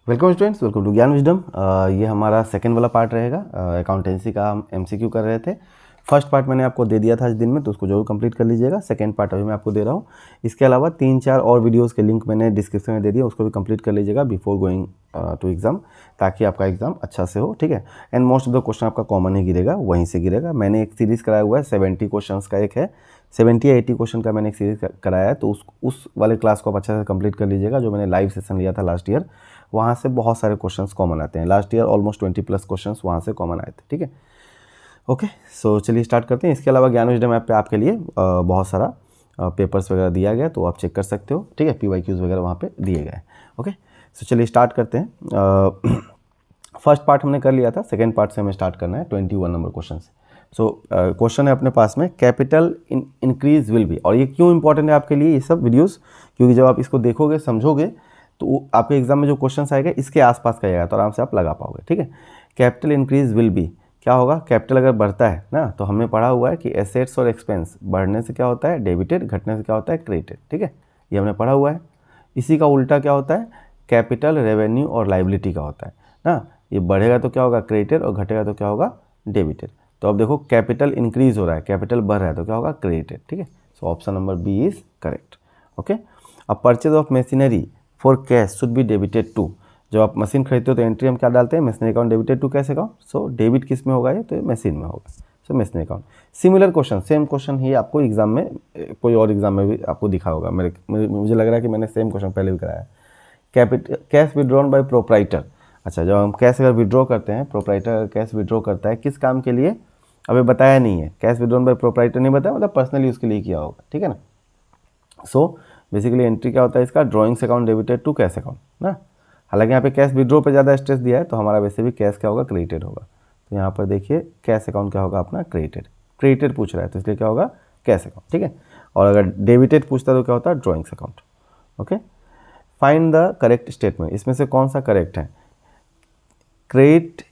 Welcome students, welcome to ज्ञान wisdom. ये हमारा सेकंड वाला पार्ट रहेगा। अकाउंटेंसी का हम एमसीक्यू कर रहे थे। फर्स्ट पार्ट मैंने आपको दे दिया था आज दिन में, तो उसको जरूर कंप्लीट कर लीजिएगा। सेकंड पार्ट अभी मैं आपको दे रहा हूँ। इसके अलावा 3-4 और वीडियोस के लिंक मैंने डिस्क्रिप्शन में दे दिया, उसको भी कंप्लीट कर लीजिएगा बिफोर गोइंग टू एग्जाम, ताकि आपका एग्जाम अच्छा से हो। ठीक है। And most of the question आपका कॉमन ही गिरेगा, वहीं से गिरेगा। मैंने एक सीरीज़ कराया हुआ है, 70 क्वेश्चन का एक है, 70 या 80 क्वेश्चन का मैंने एक सीरीज़ कराया है। तो उस वाले क्लास को आप अच्छे से कंप्लीट कर लीजिएगा। जो मैंने लाइव सेशन लिया था लास्ट ईयर, वहाँ से बहुत सारे क्वेश्चंस कॉमन आते हैं। लास्ट ईयर ऑलमोस्ट 20+ क्वेश्चंस वहाँ से कॉमन आए थे। ठीक है, ओके। सो चलिए स्टार्ट करते हैं। इसके अलावा ज्ञान विजडम ऐप पे आपके लिए बहुत सारा पेपर्स वगैरह दिया गया, तो आप चेक कर सकते हो। ठीक है, PYQs वगैरह वहाँ पे दिए गए हैं। ओके, सो चलिए स्टार्ट करते हैं। फर्स्ट पार्ट हमने कर लिया था, सेकेंड पार्ट से हमें स्टार्ट करना है 21 नंबर क्वेश्चन से। सो क्वेश्चन है अपने पास में, कैपिटल इंक्रीज विल बी। और ये क्यों इंपॉर्टेंट है आपके लिए ये सब वीडियोस, क्योंकि जब आप इसको देखोगे समझोगे तो आपके एग्जाम में जो क्वेश्चन आएगा इसके आसपास का आएगा, तो आराम से आप लगा पाओगे। ठीक है, कैपिटल इंक्रीज विल बी क्या होगा? कैपिटल अगर बढ़ता है ना, तो हमने पढ़ा हुआ है कि एसेट्स और एक्सपेंस बढ़ने से क्या होता है? डेबिटेड, घटने से क्या होता है? क्रेडिटेड। ठीक है, ये हमने पढ़ा हुआ है। इसी का उल्टा क्या होता है? कैपिटल, रेवेन्यू और लाइबिलिटी का होता है ना। ये बढ़ेगा तो क्या होगा? क्रेडिटेड, और घटेगा तो क्या होगा? डेबिटेड। तो अब देखो, कैपिटल इंक्रीज हो रहा है, कैपिटल बढ़ रहा है, तो क्या होगा? क्रेडिटेड। ठीक है, so option number B is correct. Okay, अब purchase of machinery for cash should be debited to. जब आप मशीन खरीदते हो तो एंट्री हम क्या डालते हैं? Machinery account debited to cash account. So debit किस में होगा? ये तो मशीन में होगा, so machinery account. Similar question, same question ही आपको एग्जाम में, कोई और एग्जाम में भी आपको दिखा होगा। मुझे लग रहा है कि मैंने सेम क्वेश्चन पहले भी कराया है। Cash withdrawn bye proprietor. अच्छा, जब हम कैश अगर विड्रॉ करते हैं, प्रोप्राइटर कैश विड्रॉ करता है, किस काम के लिए? अभी बताया नहीं है। कैश विड्रॉन बाय प्रोप्राइटर नहीं बताया, मतलब पर्सनल यूज़ के लिए किया होगा। ठीक है ना। सो बेसिकली एंट्री क्या होता है इसका? Drawings account debited to cash account ना। हालांकि यहाँ पे कैश विड्रॉ पे ज़्यादा स्ट्रेस दिया है, तो हमारा वैसे भी कैश क्या होगा? क्रेडिटेड होगा। तो यहाँ पर देखिए, कैश अकाउंट क्या होगा अपना? क्रेडिटेड। क्रेडिटेड पूछ रहा है तो इसलिए क्या होगा? Cash account. ठीक है, और अगर डेबिटेड पूछता है तो क्या होता है? Drawings account. Okay, find the correct statement. इसमें से कौन सा करेक्ट है? Credit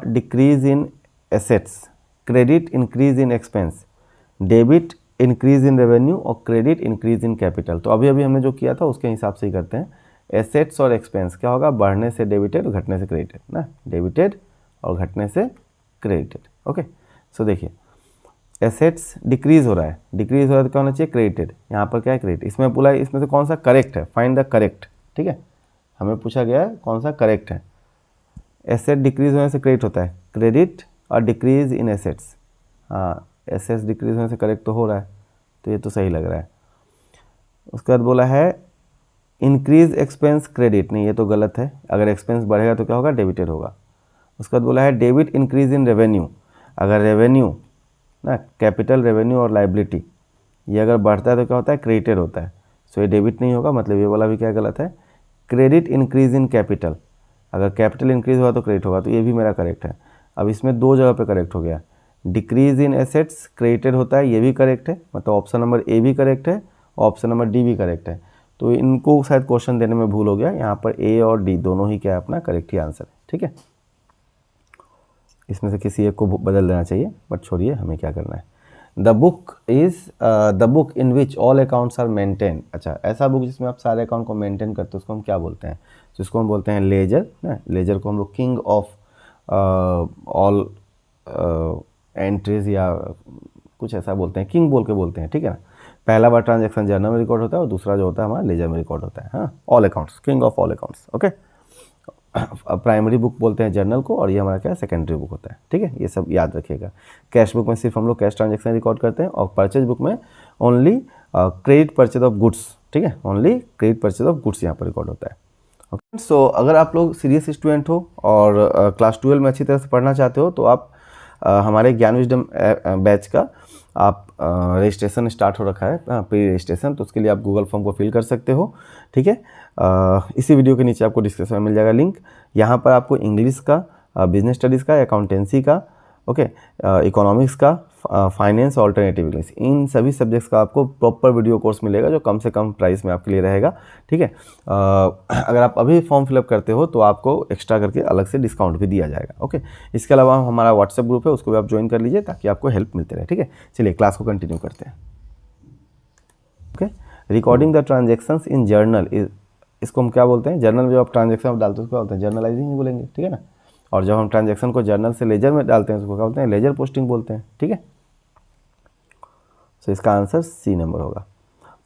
decrease in assets, credit increase in expense, debit increase in revenue और क्रेडिट इंक्रीज इन कैपिटल। तो अभी अभी हमने जो किया था उसके हिसाब से ही करते हैं। एसेट्स और एक्सपेंस क्या होगा? बढ़ने से डेबिटेड, घटने से क्रेडिटेड ना। डेबिटेड और घटने से क्रेडिटेड। ओके, सो देखिए, एसेट्स डिक्रीज हो रहा है, डिक्रीज हो रहा है तो क्या होना चाहिए? क्रेडिटेड। यहाँ पर क्या है? क्रेडिट। इसमें बोला है इसमें से कौन सा करेक्ट है? Find the correct. ठीक है, हमें पूछा गया है कौन सा करेक्ट है। एसेट डिक्रीज होने से क्रेडिट होता है, क्रेडिट और डिक्रीज इन एसेट्स। हाँ, एसेट्स डिक्रीज होने से करेक्ट तो हो रहा है, तो ये तो सही लग रहा है। उसके बाद बोला है इंक्रीज एक्सपेंस क्रेडिट, नहीं ये तो गलत है। अगर एक्सपेंस बढ़ेगा तो क्या होगा? डेबिटेड होगा। उसके बाद बोला है डेबिट इंक्रीज इन रेवेन्यू। अगर रेवेन्यू ना, कैपिटल, रेवेन्यू और लाइबिलिटी, ये अगर बढ़ता है तो क्या होता है? क्रेडिटेड होता है। सो ये डेबिट नहीं होगा, मतलब ये वाला भी क्या गलत है? Credit increase in capital. अगर कैपिटल इंक्रीज होगा तो क्रेडिट होगा, तो ये भी मेरा करेक्ट है। अब इसमें दो जगह पे करेक्ट हो गया। डिक्रीज इन एसेट्स क्रेडिटेड होता है, ये भी करेक्ट है, मतलब ऑप्शन नंबर ए भी करेक्ट है, ऑप्शन नंबर डी भी करेक्ट है। तो इनको शायद क्वेश्चन देने में भूल हो गया। यहाँ पर ए और डी दोनों ही क्या है? अपना करेक्ट ही आंसर है। ठीक है, इसमें से किसी एक को बदल देना चाहिए, बट छोड़िए, हमें क्या करना है। The book is the book in which all accounts are maintain. अच्छा, ऐसा बुक जिसमें आप सारे अकाउंट को मेंटेन करते हो उसको हम क्या बोलते हैं? जिसको हम बोलते हैं लेजर ना। लेजर को हम लोग किंग ऑफ ऑल एंट्रीज या कुछ ऐसा बोलते हैं, किंग बोल के बोलते हैं। ठीक है ना। पहला बार ट्रांजैक्शन जर्नल में रिकॉर्ड होता है और दूसरा जो होता है हमारा लेजर में रिकॉर्ड होता है। हाँ, all accounts, king of all accounts. Okay, primary book बोलते हैं जर्नल को, और ये हमारा क्या है? सेकेंडरी बुक होता है। ठीक है, ये सब याद रखिएगा। कैश बुक में सिर्फ हम लोग कैश ट्रांजैक्शन रिकॉर्ड करते हैं, और परचेज बुक में only credit purchase of goods. ठीक है, only credit purchase of goods यहाँ पर रिकॉर्ड होता है। ओके, सो अगर आप लोग सीरियस स्टूडेंट हो और क्लास 12 में अच्छी तरह से पढ़ना चाहते हो, तो आप हमारे ज्ञान विजडम बैच का आप रजिस्ट्रेशन स्टार्ट हो रखा है, प्री रजिस्ट्रेशन। तो उसके लिए आप गूगल फॉर्म को फिल कर सकते हो। ठीक है, इसी वीडियो के नीचे आपको डिस्क्रिप्शन में मिल जाएगा लिंक। यहाँ पर आपको इंग्लिश का, बिजनेस स्टडीज़ का, अकाउंटेंसी का, ओके, इकोनॉमिक्स का, फाइनेंस, ऑल्टरनेटिव इंग्लिश, इन सभी सब्जेक्ट्स का आपको प्रॉपर वीडियो कोर्स मिलेगा, जो कम से कम प्राइस में आपके लिए रहेगा। ठीक है, अगर आप अभी फॉर्म फिलअप करते हो तो आपको एक्स्ट्रा करके अलग से डिस्काउंट भी दिया जाएगा। ओके, इसके अलावा हमारा व्हाट्सएप ग्रुप है, उसको भी आप ज्वाइन कर लीजिए ताकि आपको हेल्प मिलते रहे। ठीक है, चलिए क्लास को कंटिन्यू करते हैं। Okay, recording the transactions in journal is इसको हम क्या बोलते हैं, जर्नल में जब आप ट्रांजेक्शन आप डालते हैं उसको क्या बोलते हैं, जर्नलाइजिंग ही बोलेंगे, ठीक है ना। और जब हम ट्रांजेक्शन को जर्नल से लेजर में डालते हैं उसको क्या बोलते हैं, लेजर पोस्टिंग बोलते हैं, ठीक है। तो इसका आंसर सी नंबर होगा।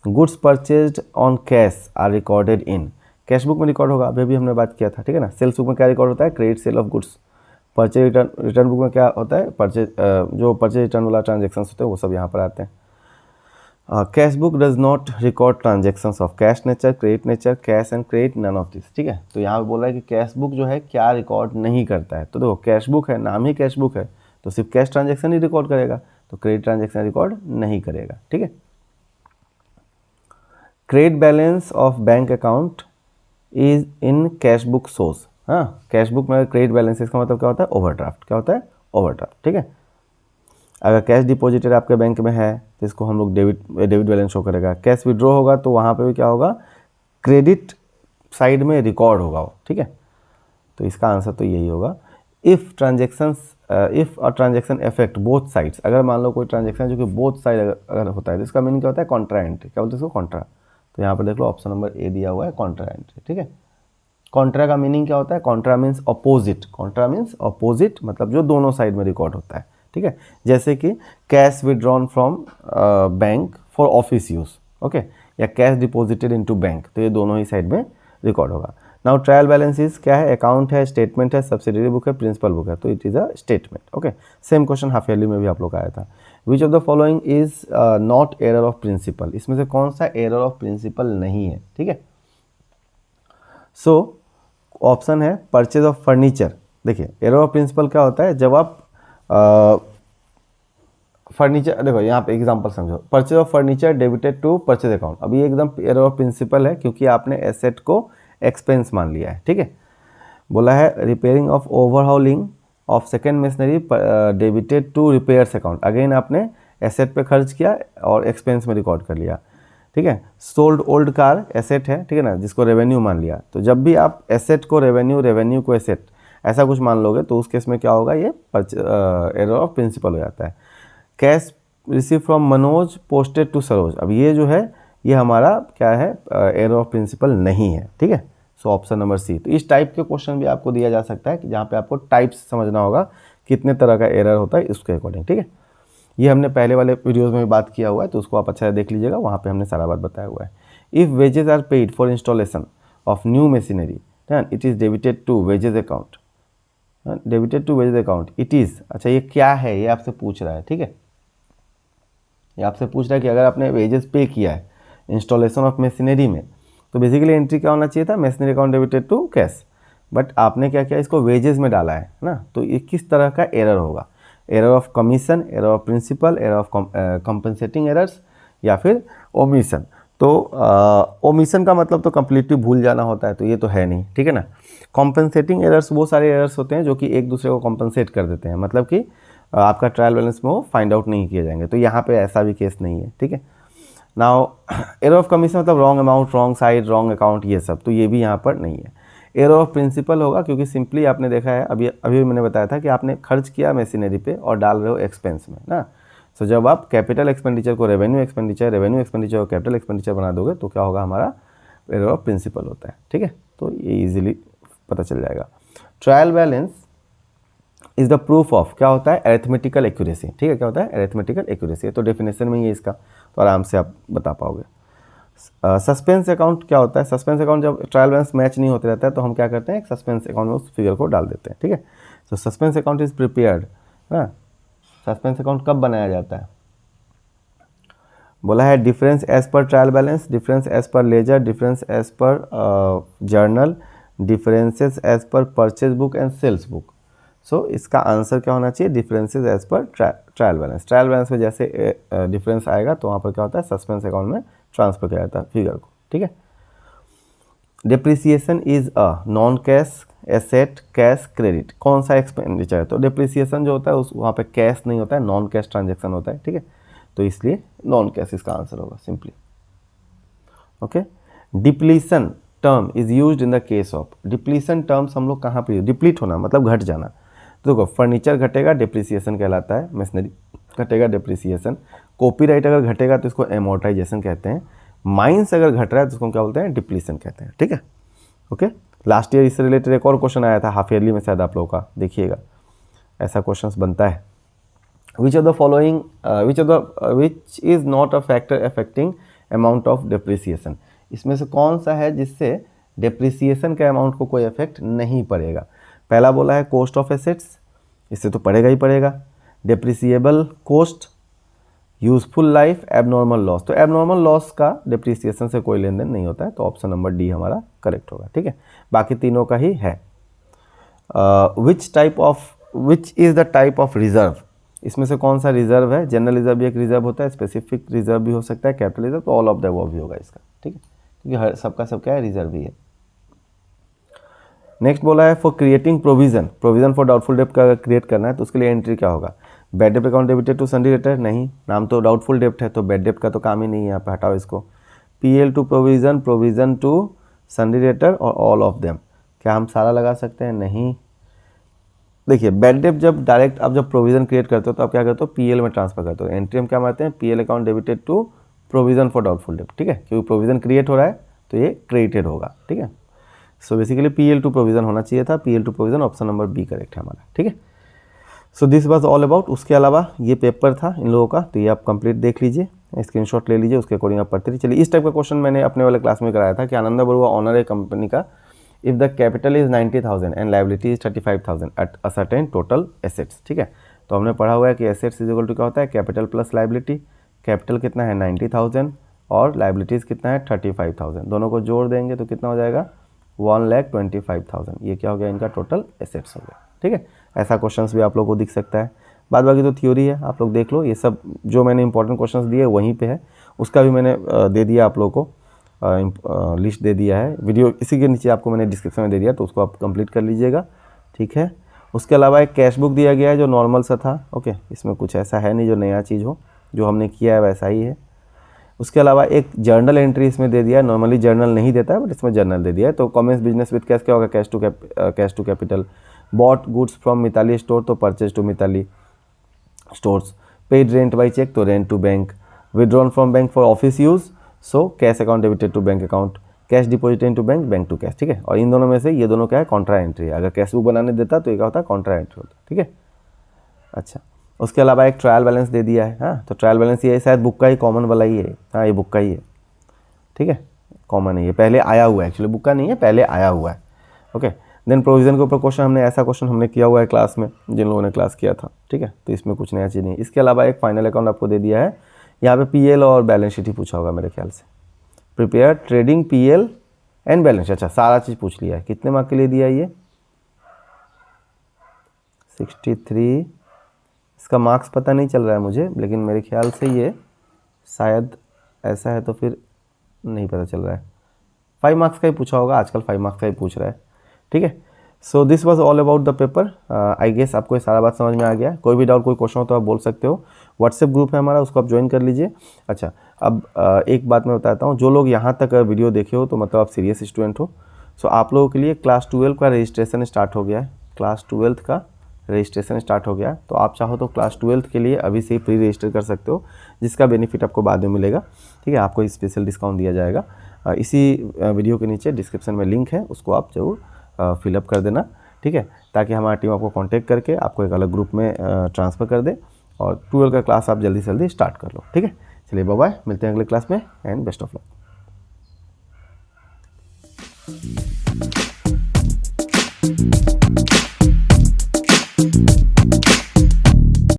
Goods purchased on cash are recorded in, cash book में रिकॉर्ड होगा, अभी भी हमने बात किया था, ठीक है ना। सेल्स बुक में क्या रिकॉर्ड होता है, credit sale of goods. Purchase return book में क्या होता है, जो परचेज रिटर्न वाला ट्रांजेक्शन होते हैं वो सब यहाँ पर आते हैं। Cash book does not record transactions of cash nature, credit nature, cash and credit, none of this, ठीक है। तो यहाँ पे बोल रहा है कि कैश बुक जो है क्या रिकॉर्ड नहीं करता है, तो देखो कैश बुक है, नाम ही कैश बुक है, तो सिर्फ कैश ट्रांजेक्शन ही रिकॉर्ड करेगा, तो क्रेडिट ट्रांजेक्शन रिकॉर्ड नहीं करेगा, ठीक है। Credit balance of bank account is in cash book source, हाँ, कैश बुक में क्रेडिट बैलेंस इसका मतलब क्या होता है, ओवरड्राफ्ट, क्या होता है, ओवरड्राफ्ट, ठीक है। अगर कैश डिपॉजिटेड आपके बैंक में है तो इसको हम लोग डेबिट बैलेंस शो करेगा। कैश विड्रॉ होगा तो वहाँ पे भी क्या होगा, क्रेडिट साइड में रिकॉर्ड होगा वो, ठीक है। तो इसका आंसर तो यही होगा। If a transaction effect both sides, अगर मान लो कोई ट्रांजेक्शन जो कि बोथ साइड अगर होता है तो इसका मीनिंग क्या होता है, कॉन्ट्रा एंट्री, क्या बोलते हैं इसको, कॉन्ट्रा। तो यहाँ पर देख लो ऑप्शन नंबर ए दिया हुआ है, कॉन्ट्रा एंट्री, ठीक है। कॉन्ट्रा का मीनिंग क्या होता है, Contra means opposite, Contra means opposite मतलब जो दोनों साइड में रिकॉर्ड होता है, ठीक है। जैसे कि cash withdrawn from bank for office use, okay, या कैश डिपॉजिटेड इनटू बैंक, तो ये दोनों ही साइड में रिकॉर्ड होगा। नाउ ट्रायल बैलेंसेस क्या है, अकाउंट है, स्टेटमेंट है, सब्सिडरी बुक है, प्रिंसिपल बुक है, तो it is a statement, okay. Same question half yearly में भी आप लोग का आया था। Which of the following is not error of principle, इसमें से कौन सा एरर ऑफ प्रिंसिपल नहीं है, ठीक है। सो ऑप्शन है परचेज ऑफ फर्नीचर। देखिए एरर ऑफ प्रिंसिपल क्या होता है, जब आप फर्नीचर, देखो यहाँ पे एग्जांपल समझो, purchase of furniture debited to purchase account, अभी ये एकदम एरर ऑफ प्रिंसिपल है क्योंकि आपने एसेट को एक्सपेंस मान लिया है, ठीक है। बोला है repairing of overhauling of second machinery debited to repairs account, again आपने एसेट पे खर्च किया और एक्सपेंस में रिकॉर्ड कर लिया, ठीक है। सोल्ड ओल्ड कार एसेट है, ठीक है ना, जिसको रेवेन्यू मान लिया, तो जब भी आप एसेट को रेवेन्यू, रेवेन्यू को एसेट ऐसा कुछ मान लोगे तो उस केस में क्या होगा, ये एरर ऑफ प्रिंसिपल हो जाता है। Cash receive from Manoj posted to Saroj, अब ये जो है ये हमारा क्या है, एरर ऑफ प्रिंसिपल नहीं है, ठीक है। So option number C. तो इस टाइप के क्वेश्चन भी आपको दिया जा सकता है कि जहाँ पे आपको टाइप्स समझना होगा कितने तरह का एरर होता है इसके अकॉर्डिंग, ठीक है। ये हमने पहले वाले वीडियोज़ में भी बात किया हुआ है, तो उसको आप अच्छा देख लीजिएगा, वहाँ पे हमने सारा बात बताया हुआ है। If wages are paid for installation of new machinery then it is debited to wages account, debited to wages account, it is, अच्छा ये क्या है, ये आपसे पूछ रहा है, ठीक है। ये आपसे पूछ रहा है कि अगर आपने वेजेस पे किया है इंस्टॉलेशन ऑफ मशीनरी में, तो बेसिकली एंट्री क्या होना चाहिए था, machinery account debited to cash, but आपने क्या किया, इसको वेजेस में डाला है ना, तो ये किस तरह का एरर होगा, error of commission, error of principle, error of compensating errors, या फिर ओमिशन। तो ओमिशन का मतलब तो कम्प्लीटली भूल जाना होता है, तो ये तो है नहीं, ठीक है ना। कॉम्पनसेटिंग एरर्स वो सारे एरर्स होते हैं जो कि एक दूसरे को कॉम्पनसेट कर देते हैं, मतलब कि आपका ट्रायल बैलेंस में वो फाइंड आउट नहीं किए जाएंगे, तो यहाँ पे ऐसा भी केस नहीं है, ठीक है। नाउ एरर ऑफ कमीशन मतलब wrong amount, wrong side, wrong account, ये सब, तो ये भी यहाँ पर नहीं है। एरर ऑफ प्रिंसिपल होगा क्योंकि सिंपली आपने देखा है, अभी मैंने बताया था कि आपने खर्च किया मशीनरी पे और डाल रहे हो एक्सपेंस में ना। सो जब आप कैपिटल एक्सपेंडिचर को रेवेन्यू एक्सपेंडिचर, रेवेन्यू एक्सपेंडिचर को कैपिटल एक्सपेंडिचर बना दोगे तो क्या होगा, हमारा एरर ऑफ प्रिंसिपल होता है, ठीक है। तो ये इजीली पता चल जाएगा। Trial balance is the proof of, क्या होता है, अरिथमेटिकल एक्यूरेसी, ठीक है। क्या होता है, अरिथमेटिकल एक्यूरेसी, तो डेफिनेशन में ही है इसका, तो आराम से आप बता पाओगे। सस्पेंस अकाउंट क्या होता है, सस्पेंस अकाउंट जब ट्रायल बैलेंस मैच नहीं होते रहता है तो हम क्या करते हैं, एक सस्पेंस अकाउंट में उस फिगर को डाल देते हैं, ठीक है। तो सस्पेंस अकाउंट इज प्रिपेयर्ड, हाँ, सस्पेंस अकाउंट कब बनाया जाता है, बोला है difference as per trial balance, difference as per ledger, difference as per journal, differences as per purchase book and sales book. So इसका आंसर क्या होना चाहिए, differences as per trial balance. Trial balance में जैसे डिफरेंस आएगा तो वहाँ पर क्या होता है, सस्पेंस अकाउंट में ट्रांसफर किया जाता है फिगर को, ठीक है। Depreciation is a non cash asset, cash, credit, कौन सा एक्सपेंडिचर है, तो डिप्रिसिएशन जो होता है उस वहाँ पे कैश नहीं होता है, नॉन कैश ट्रांजेक्शन होता है, ठीक है। तो इसलिए नॉन कैश इसका आंसर होगा simply, okay. Depletion term is used in the case of, depletion terms हम लोग कहाँ पे, डिप्लीट होना मतलब घट जाना, तो देखो फर्नीचर घटेगा डिप्रिसिएशन कहलाता है, मशीनरी घटेगा डिप्रिसिएशन, कॉपीराइट अगर घटेगा तो इसको एमोर्टाइजेशन कहते हैं, माइंस अगर घट रहा है तो उसको क्या बोलते हैं, डिप्लीशन कहते हैं, ठीक है। ओके, लास्ट ईयर इससे रिलेटेड एक और क्वेश्चन आया था हाफ ईयरली में शायद आप लोगों का, देखिएगा ऐसा क्वेश्चन बनता है। विच of the following which is not a factor affecting amount of depreciation, इसमें से कौन सा है जिससे डिप्रिसिएशन के अमाउंट को कोई इफेक्ट नहीं पड़ेगा। पहला बोला है कॉस्ट ऑफ एसेट्स, इससे तो पड़ेगा ही पड़ेगा। Depreciable cost, useful life, abnormal loss, तो एबनॉर्मल लॉस का डिप्रिसिएशन से कोई लेन देन नहीं होता है, तो ऑप्शन नंबर डी हमारा करेक्ट होगा, ठीक है। बाकी तीनों का ही है। Which is the type of reserve, इसमें से कौन सा रिजर्व है। जनरल रिजर्व भी एक रिजर्व होता है, स्पेसिफिक रिजर्व भी हो सकता है, कैपिटल रिजर्व, तो ऑल ऑफ द अबव भी होगा इसका, ठीक है, क्योंकि हर सबका सब क्या है, रिजर्व ही है। नेक्स्ट बोला है for creating provision, provision for doubtful डेप्ट का क्रिएट करना है तो उसके लिए एंट्री क्या होगा। बैड डेप्ट account debited to sundry debtor, नहीं, नाम तो डाउटफुल डेप्ट है तो बैड डेप्ट का तो काम ही नहीं है, यहाँ पे हटाओ इसको। PL to provision, provision to sundry debtor और ऑल ऑफ देम, क्या हम सारा लगा सकते हैं, नहीं। देखिए बैड डेप्ट जब डायरेक्ट आप जब प्रोविजन क्रिएट करते हो तो आप क्या करते हो, पीएल में ट्रांसफर करते हो। एंट्री हम क्या मारते हैं, PL account debited to provision for doubtful डेप्ट, ठीक है, क्योंकि प्रोविजन क्रिएट हो रहा है तो ये क्रेडिटेड होगा, ठीक है। So basically PL to provision होना चाहिए था, PL to provision option number B correct है हमारा, ठीक है। So this was all about. उसके अलावा ये पेपर था इन लोगों का, तो ये आप कंप्लीट देख लीजिए, स्क्रीनशॉट ले लीजिए, उसके अकॉर्डिंग आप पढ़ते रहिए। चलिए इस टाइप का क्वेश्चन मैंने अपने वाले क्लास में कराया था कि आनंदा बरुआ ऑनर है कंपनी का, if the capital is 90,000 and liability is 35,000 at a certain total assets, ठीक है। तो हमने पढ़ा हुआ है कि एसेट्स इज इक्वल टू क्या होता है, कैपिटल प्लस लाइबिलिटी। कैपिटल कितना है 90,000 और लाइबिलिटीज़ कितना है 35,000, दोनों को जोड़ देंगे तो कितना हो जाएगा 1,25,000, ये क्या हो गया, इनका टोटल एसेट्स हो गया, ठीक है। ऐसा क्वेश्चंस भी आप लोगों को दिख सकता है। बाद बाकी तो थ्योरी है, आप लोग देख लो, ये सब जो मैंने इंपॉर्टेंट क्वेश्चंस दिए वहीं पे है, उसका भी मैंने दे दिया आप लोगों को, लिस्ट दे दिया है, वीडियो इसी के नीचे आपको मैंने डिस्क्रिप्शन में दे दिया, तो उसको आप कंप्लीट कर लीजिएगा, ठीक है। उसके अलावा एक कैश बुक दिया गया है जो नॉर्मल सा था, ओके, इसमें कुछ ऐसा है नहीं जो नया चीज़ हो, जो हमने किया है वैसा ही है। उसके अलावा एक जर्नल एंट्री इसमें दे दिया है, नॉर्मली जर्नल नहीं देता है बट इसमें जर्नल दे दिया है। तो कॉमर्स बिजनेस विद कैश क्या होगा, cash to capital. Bought goods from Mitali store तो purchase to Mitali stores. Paid rent by cheque तो rent to bank. Withdrawn from bank for office use so cash account debited to bank account. Cash deposited to bank, bank to cash, ठीक है। और इन दोनों में से ये दोनों क्या है, कॉन्ट्रा एंट्री है। अगर कैश बुक बनाने देता तो ये क्या होता है, कॉन्ट्रा एंट्री होता है, ठीक है। अच्छा, उसके अलावा एक ट्रायल बैलेंस दे दिया है, हाँ, तो ट्रायल बैलेंस ये शायद बुक का ही कॉमन वाला ही है, हाँ ये बुक का ही है, ठीक है, कॉमन है, ये पहले आया हुआ है, एक्चुअली बुक का नहीं है, पहले आया हुआ है, ओके। देन प्रोविजन के ऊपर क्वेश्चन हमने ऐसा क्वेश्चन हमने किया हुआ है क्लास में, जिन लोगों ने क्लास किया था, ठीक है, तो इसमें कुछ नया चीज़ नहीं है। इसके अलावा एक फाइनल अकाउंट आपको दे दिया है, यहाँ पे पीएल और बैलेंस शीट ही पूछा होगा मेरे ख्याल से। Prepare trading PL and balance, अच्छा सारा चीज़ पूछ लिया है। कितने मार्क के लिए दिया है ये, 63। इसका मार्क्स पता नहीं चल रहा है मुझे, लेकिन मेरे ख्याल से ये शायद ऐसा है, तो फिर नहीं पता चल रहा है। 5 मार्क्स का ही पूछा होगा, आजकल 5 मार्क्स का ही पूछ रहा है, ठीक है। So this was all about the paper. I guess आपको ये सारा बात समझ में आ गया। कोई भी डाउट, कोई क्वेश्चन हो तो आप बोल सकते हो। व्हाट्सएप ग्रुप है हमारा, उसको आप ज्वाइन कर लीजिए। अच्छा, अब एक बात मैं बताता हूँ, जो लोग यहाँ तक वीडियो देखे हो तो मतलब आप सीरियस स्टूडेंट हो। सो आप लोगों के लिए क्लास 12 का रजिस्ट्रेशन स्टार्ट हो गया है, क्लास 12 का रजिस्ट्रेशन स्टार्ट हो गया। तो आप चाहो तो क्लास 12 के लिए अभी से ही प्री रजिस्टर कर सकते हो, जिसका बेनिफिट आपको बाद में मिलेगा, ठीक है। आपको स्पेशल डिस्काउंट दिया जाएगा। इसी वीडियो के नीचे डिस्क्रिप्शन में लिंक है, उसको आप जरूर फिलअप कर देना, ठीक है, ताकि हमारी टीम आपको कांटेक्ट करके आपको एक अलग ग्रुप में ट्रांसफ़र कर दे और 12 का क्लास आप जल्दी से जल्दी स्टार्ट कर लो, ठीक है। चलिए बाय बाय, मिलते हैं अगले क्लास में एंड बेस्ट ऑफ लक।